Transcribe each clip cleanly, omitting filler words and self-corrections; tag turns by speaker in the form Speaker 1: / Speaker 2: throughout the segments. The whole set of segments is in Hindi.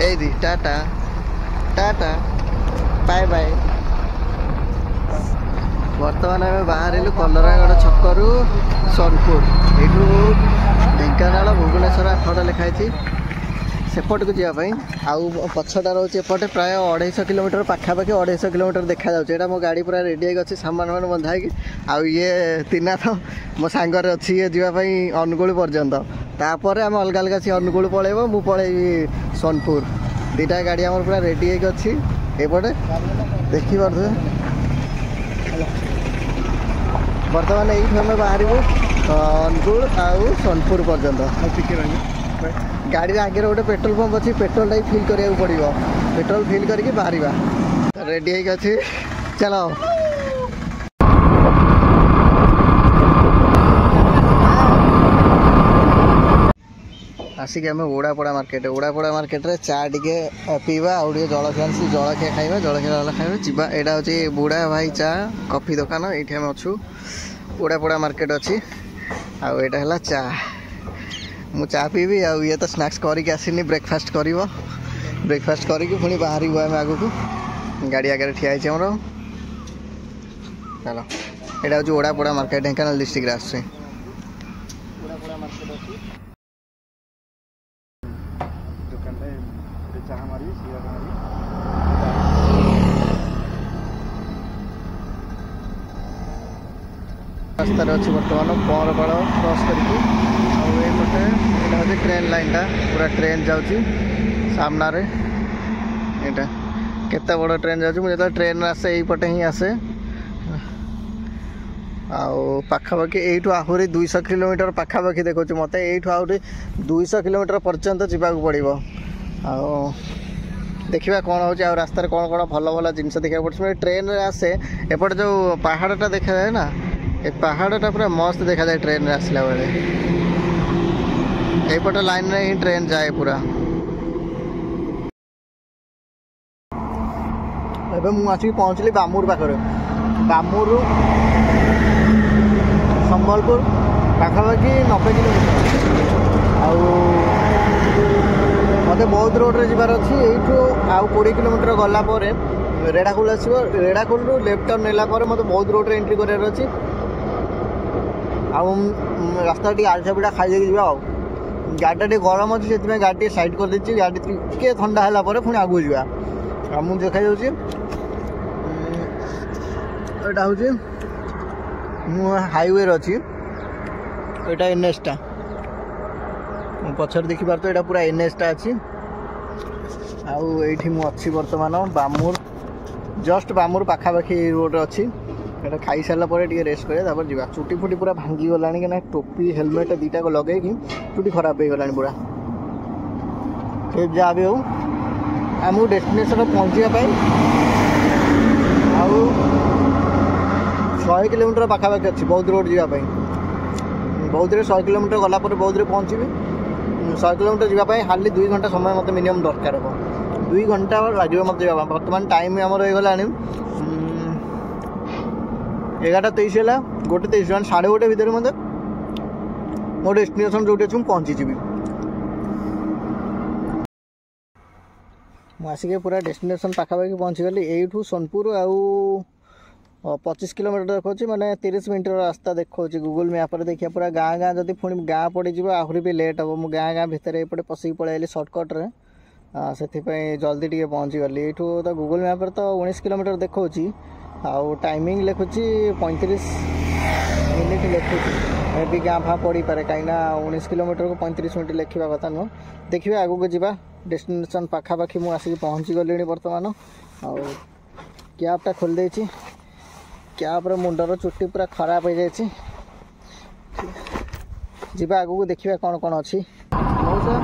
Speaker 1: एदी टाटा टाटा बाय बाय। बर्तमान आम बाहर कलरागड़ छकू सोनपुर यू ढेंकानाल भुवनेश्वर 8टा लिखाई सेपट को जावाई आउ पछटा रोचे एपटे प्राय 250 किलोमीटर पाखापाखि 250 किलोमीटर देखा जाए। मो गाड़ी पूरा रेडी अच्छी सामान मान बंधाई आउ ये तीनाथ मो सांगर अच्छी ये जावाई अनुगुल पर्यंत तापर आम अलग अलग सी अनुगुल पलैब मु पलैबी सोनपुर दीटा गाड़ी आम पूरा रेडी अच्छी एपटे देखी पारे। बर्तमान ये आम बाहर अनुगुल आउ सोनपुर पर्यंत गाड़ी आगे गोटे पेट्रोल पंप अच्छी पेट्रोल टाइम फिल करा पड़ो पेट्रोल फिल करके बाहर रेडी अच्छी चलो। आसिक आम ओडापड़ा मार्केट रे चा टे पीवा आउ जलखिया जलखिया खाइबा जलखिया खाइबा जीवा एटा होची बुढ़ा भाई चा कॉफी दुकान ये आम अच्छू ओडापड़ा मार्केट अच्छी आउ एटा हला चा मु चा पीबी आउ ये तो स्नैक्स करके आसनी ब्रेकफास्ट कर ब्रेकफास्ट करके पुणी बाहर आम आग को गाड़ी आगे ठिया आमर चलो यहाँ हूँ ओडापड़ा मार्केट ढेंकानाल डिस्ट्रिक्ट आस रास्तार अच्छी बर्तमान पौरपाड़ क्रॉस करके ट्रेन लाइन टा पूरा ट्रेन जाऊँगी सामना रे एटा केते बड़ ट्रेन जाऊँगी मुझे ट्रेन आसे यहीपटे ही आसे आउ पाखापाखि यू आहरी 200 किलोमीटर पाखापाखि देखो मत यू आहरी 200 किलोमीटर पर्यंत जावाक पड़ो आउ देखा कौन हो रास्तार कौन कौन भल भल जिन देखा पड़े ट्रेन आसे एपटे जो पहाड़टा देखा जाए ना ये पहाड़टा पूरा मस्त देखा जाए ट्रेन आसला बेले यहीपटे लाइन रे ही ट्रेन जाए पूरा। एबे मु आसी पहुँचली बामूर पाखे बामूर संबलपुर पाखापाखि 90 किलोमीटर आउ मत बौद्ध रोड रे जीवार अच्छी यू आउ 20 किलोमीटर गला रेड़ाखोल आसो रेड़ाखोल रु लेफ्ट टर्न नेला मत बौद्ध रोड रे एंट्री करार अच्छी आउ रास्ता टी आलसा पिठा खाई जा गाड़ी टे गरम अच्छी से गाड़ी साइड कर देती गाड़ी टे ठंडा है पुणी आगू जा मुझे देखा जाऊँगी हूँ हाईवे अच्छी यहाँ NH टा पचर देखिपार तो यहाँ पूरा NH टा अच्छी आउ ये मुझे बर्तमान बामूर जस्ट बामूर पाखापाखि रोड अच्छी ये खाई सारापर टे रेस्ट कर जा चुटी फुटी पूरा भांगी गला कि टोपी हेलमेट दीटा को लगे चुटी खराब हो गला पूरा जहाँ भी हो आम डेस्टिनेशन पहुँचापी आउ 100 किलोमीटर पाखापाखि अच्छी बौद्ध रोड जावाई बौद्ध रे 100 किलोमीटर गला बौद्ध रे पहुँचबी 100 किलोमीटर जावाई हार्डली 2 घंटा समय मत मिनिमम दरकार हो 2 घंटा लगे मत जावा बर्तमान टाइम आमर हो गला 11:23 है 1:23 1:30 भितर मत मो डेस्टिनेशन जो अच्छी पहुँची जी मुझे पूरा डेस्टिनेशन पाखापाखि पहुँची गली यू सोनपुर आउ 25 किलोमीटर देखा माने 30 मिनट रास्ता देखा गूगल मैप देखिए पूरा गाँ गाँ जब पुणी गाँ पड़ज आहरी भी लेट हम मुझे गाँ गाँ भितर एपटे पशिक पलैली सर्टकट्रे से जल्दी टे पहुँची गली यू तो गूगल मैप तो 19 किलोमीटर देखा आउ टाइमिंग लिखुची 35 मिनिट लिखुची मे भी गाँ फाँ पड़ पारे कहीं 19 किलोमीटर को 35 मिनट लिखा कथा नुह देखिए आगू को जा डेस्टिनेशन पाखापाखि मुझे आसिक पहुँची गली बर्तमान आउ कैबटा खोल देती कैब्र मुंडर चुट्टी पूरा खराब हो जाए जीवा आगू को देखिए कौन कौन अच्छी मौसा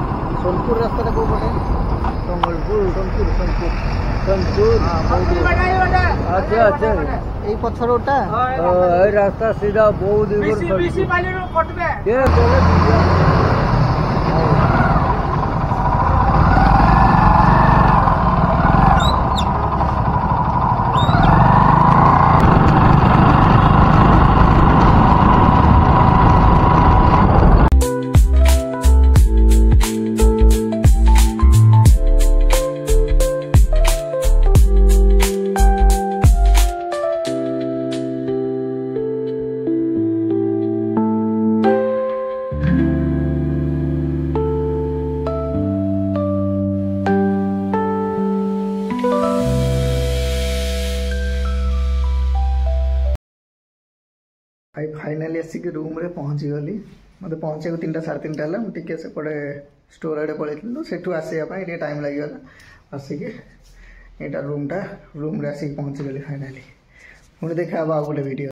Speaker 1: सोनपुर रास्ता कौ पटे सोनपुर सोनपुर सोनपुर सोनपुर अच्छा अच्छा यही पछ रोडटा रास्ता सीधा बहुत भाई फाइनाली आसिक रूम रे पहुँची गली मत पहुँचे 3टा 3:30 है मुझे सेपटे स्टोर आड़े पलैलु सेठू आसवाई टाइम लगे आसिक यहाँ रूम रे आसिक पहुँची गली फाइनाली पुणी देखा आ गोटे वीडियो।